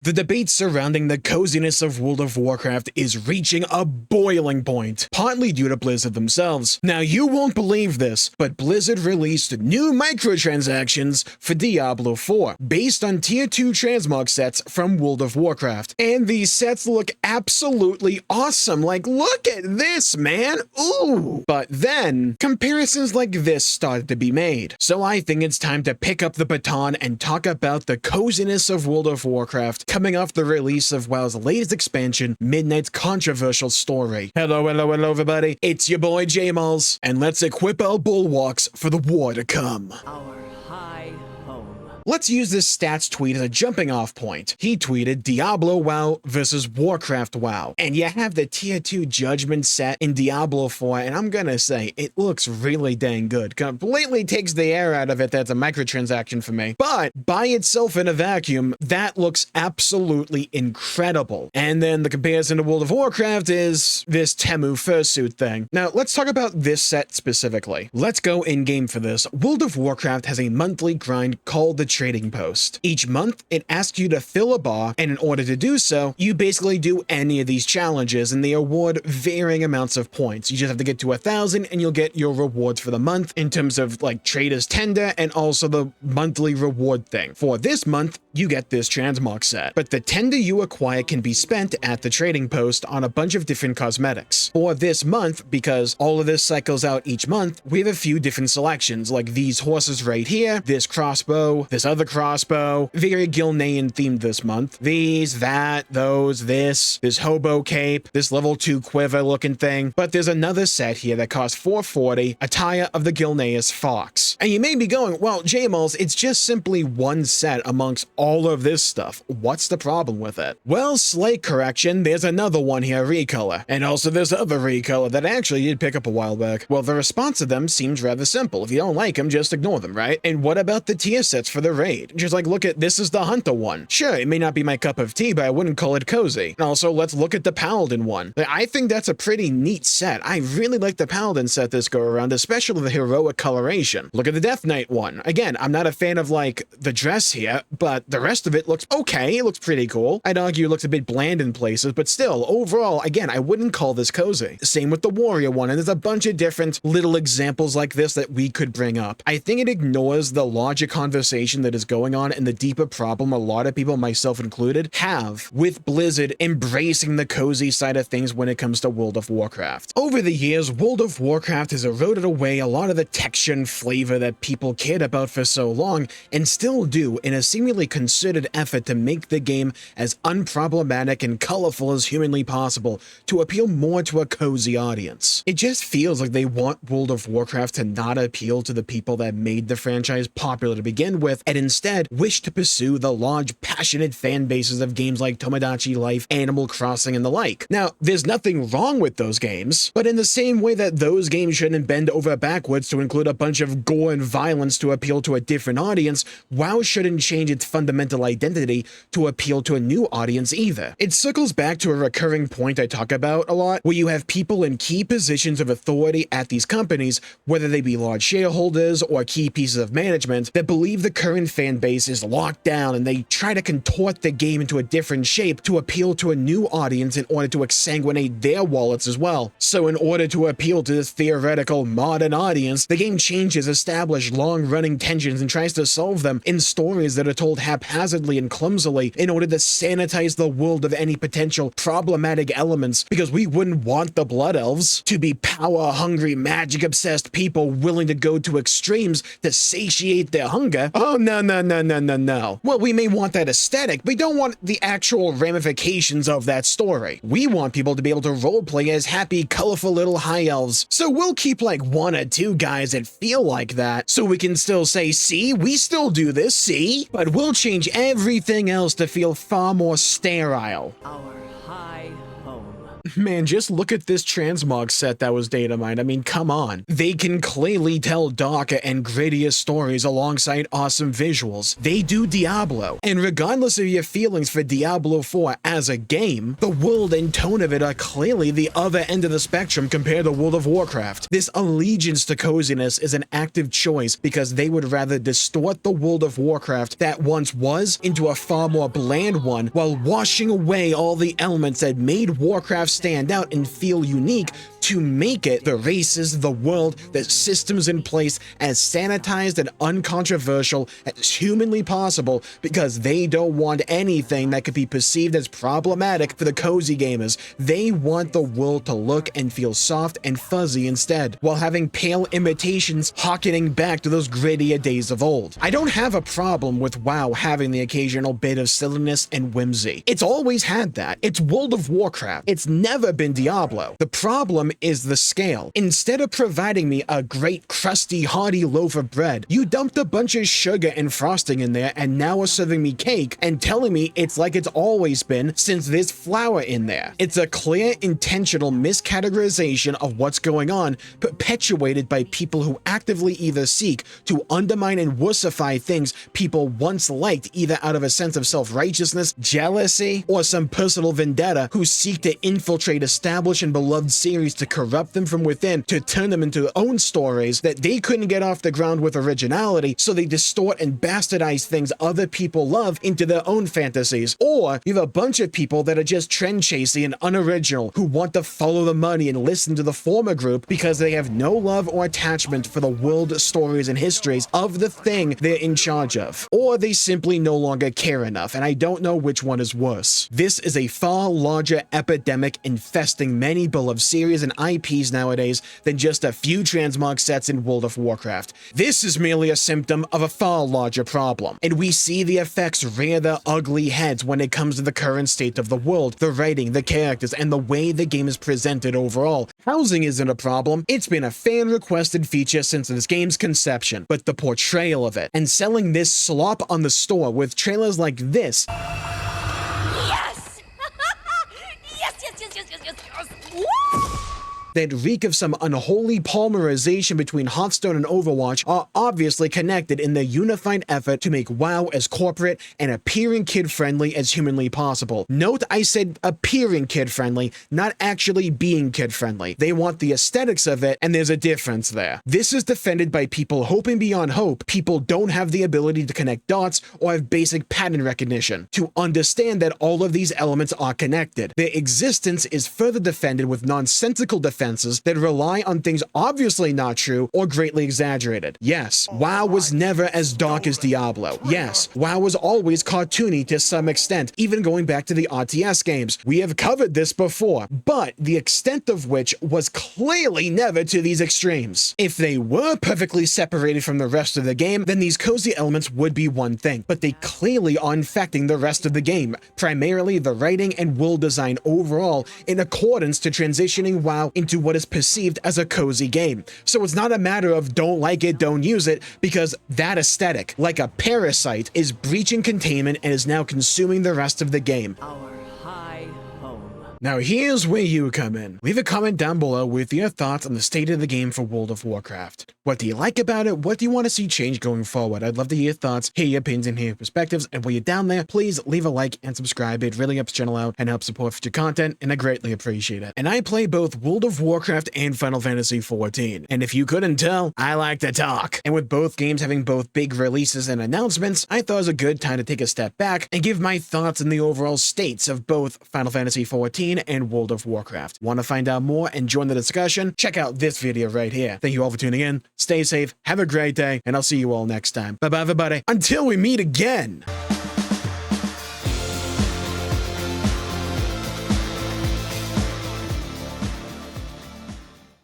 The debate surrounding the coziness of World of Warcraft is reaching a boiling point, partly due to Blizzard themselves. Now, you won't believe this, but Blizzard released new microtransactions for Diablo 4, based on Tier 2 transmog sets from World of Warcraft. And these sets look absolutely awesome. Like, look at this, man! Ooh! But then, comparisons like this started to be made. So I think it's time to pick up the baton and talk about the coziness of World of Warcraft, coming off the release of WoW's latest expansion, Midnight's controversial story. Hello everybody, it's your boy Jmulls, and let's equip our bulwarks for the war to come. Our high home. Let's use this stats tweet as a jumping off point. He tweeted Diablo WoW versus Warcraft WoW, and you have the tier 2 judgment set in Diablo 4, and I'm gonna say it looks really dang good. Completely takes the air out of it that's a microtransaction for me, but by itself in a vacuum, that looks absolutely incredible. And then the comparison to World of Warcraft is this Temu fursuit thing. Now let's talk about this set specifically. Let's go in-game for this. World of Warcraft has a monthly grind called the Trading Post. Each month, it asks you to fill a bar, and in order to do so, you basically do any of these challenges, and they award varying amounts of points. You just have to get to 1,000, and you'll get your rewards for the month in terms of like Trader's Tender and also the monthly reward thing. For this month, you get this transmog set, but the tender you acquire can be spent at the Trading Post on a bunch of different cosmetics. For this month, because all of this cycles out each month, we have a few different selections, like these horses right here, this crossbow, this other crossbow, very Gilnean themed this month, these, that, those, this hobo cape, this level 2 quiver looking thing, but there's another set here that costs 440, attire of the Gilneas Fox. And you may be going, well, Jmulls, it's just simply one set amongst all of this stuff. What's the problem with it? Well, slight correction, there's another one here, recolor, and also this other recolor that I actually did pick up a while back. Well, the response to them seems rather simple. If you don't like them, just ignore them, right? And what about the tier sets for the raid? Just like, look at, this is the Hunter one. Sure, it may not be my cup of tea, but I wouldn't call it cozy. And also, let's look at the Paladin one. I think that's a pretty neat set. I really like the Paladin set this go around, especially the heroic coloration. Look at the Death Knight one. Again, I'm not a fan of like the dress here, but the rest of it looks okay. It looks pretty cool. I'd argue it looks a bit bland in places, but still, overall, again, I wouldn't call this cozy. Same with the Warrior one, and there's a bunch of different little examples like this that we could bring up. I think it ignores the larger conversation that is going on and the deeper problem a lot of people, myself included, have with Blizzard embracing the cozy side of things when it comes to World of Warcraft. Over the years, World of Warcraft has eroded away a lot of the texture and flavor that people cared about for so long, and still do, in a seemingly concerted effort to make the game as unproblematic and colorful as humanly possible to appeal more to a cozy audience. It just feels like they want World of Warcraft to not appeal to the people that made the franchise popular to begin with, and instead wish to pursue the large, passionate fan bases of games like Tomodachi Life, Animal Crossing, and the like. Now, there's nothing wrong with those games, but in the same way that those games shouldn't bend over backwards to include a bunch of gore and violence to appeal to a different audience, WoW shouldn't change its fundamental identity to appeal to a new audience either. It circles back to a recurring point I talk about a lot, where you have people in key positions of authority at these companies, whether they be large shareholders or key pieces of management, that believe the current fan base is locked down, and they try to contort the game into a different shape to appeal to a new audience in order to exsanguinate their wallets as well. So in order to appeal to this theoretical modern audience, the game changes established long-running tensions and tries to solve them in stories that are told haphazardly and clumsily in order to sanitize the world of any potential problematic elements, because we wouldn't want the Blood Elves to be power-hungry, magic-obsessed people willing to go to extremes to satiate their hunger. Oh, no, no, no, no, no, no. Well, we may want that aesthetic, but we don't want the actual ramifications of that story. We want people to be able to roleplay as happy, colorful little high elves. So we'll keep like 1 or 2 guys that feel like that, so we can still say, see, we still do this, see? But we'll change everything else to feel far more sterile. Our high home. Man, just look at this transmog set that was data mined. I mean, come on. They can clearly tell darker and grittier stories alongside awesome visuals. They do Diablo. And regardless of your feelings for Diablo 4 as a game, the world and tone of it are clearly the other end of the spectrum compared to World of Warcraft. This allegiance to coziness is an active choice because they would rather distort the World of Warcraft that once was into a far more bland one while washing away all the elements that made Warcraft stand out and feel unique to make it the races, the world, the systems in place as sanitized and uncontroversial as humanly possible because they don't want anything that could be perceived as problematic for the cozy gamers. They want the world to look and feel soft and fuzzy instead, while having pale imitations harkening back to those grittier days of old. I don't have a problem with WoW having the occasional bit of silliness and whimsy. It's always had that. It's World of Warcraft. It's never been Diablo. The problem is the scale. Instead of providing me a great crusty hearty loaf of bread, you dumped a bunch of sugar and frosting in there and now are serving me cake and telling me it's like it's always been since there's flour in there. It's a clear intentional miscategorization of what's going on, perpetuated by people who actively either seek to undermine and wussify things people once liked either out of a sense of self-righteousness, jealousy, or some personal vendetta, who seek to infiltrate established and beloved series to corrupt them from within, to turn them into their own stories that they couldn't get off the ground with originality, so they distort and bastardize things other people love into their own fantasies. Or you have a bunch of people that are just trend chasing and unoriginal, who want to follow the money and listen to the former group because they have no love or attachment for the world, stories, and histories of the thing they're in charge of. Or they simply no longer care enough, and I don't know which one is worse. This is a far larger epidemic infesting many beloved series and IPs nowadays than just a few transmog sets in World of Warcraft. This is merely a symptom of a far larger problem, and we see the effects rear their ugly heads when it comes to the current state of the world, the writing, the characters, and the way the game is presented overall. Housing isn't a problem. It's been a fan-requested feature since this game's conception, but the portrayal of it, and selling this slop on the store with trailers like this, Yes! yes! Woo! that reek of some unholy polymerization between Hearthstone and Overwatch are obviously connected in their unified effort to make WoW as corporate and appearing kid-friendly as humanly possible. Note I said appearing kid-friendly, not actually being kid-friendly. They want the aesthetics of it, and there's a difference there. This is defended by people hoping beyond hope. People don't have the ability to connect dots or have basic pattern recognition to understand that all of these elements are connected. Their existence is further defended with nonsensical defenses that rely on things obviously not true or greatly exaggerated. Yes, WoW was never as dark as Diablo. Yes, WoW was always cartoony to some extent, even going back to the RTS games. We have covered this before, but the extent of which was clearly never to these extremes. If they were perfectly separated from the rest of the game, then these cozy elements would be one thing, but they clearly are infecting the rest of the game, primarily the writing and world design overall, in accordance to transitioning WoW into what is perceived as a cozy game. So it's not a matter of don't like it, don't use it, because that aesthetic, like a parasite, is breaching containment and is now consuming the rest of the game. Our high home. Now here's where you come in. Leave a comment down below with your thoughts on the state of the game for World of Warcraft. What do you like about it? What do you want to see change going forward? I'd love to hear your thoughts, hear your opinions, and hear your perspectives. And while you're down there, please leave a like and subscribe. It really helps the channel out and helps support future content, and I greatly appreciate it. And I play both World of Warcraft and Final Fantasy XIV. And if you couldn't tell, I like to talk. And with both games having both big releases and announcements, I thought it was a good time to take a step back and give my thoughts on the overall states of both Final Fantasy XIV and World of Warcraft. Want to find out more and join the discussion? Check out this video right here. Thank you all for tuning in. Stay safe, have a great day, and I'll see you all next time. Bye-bye, everybody. Until we meet again.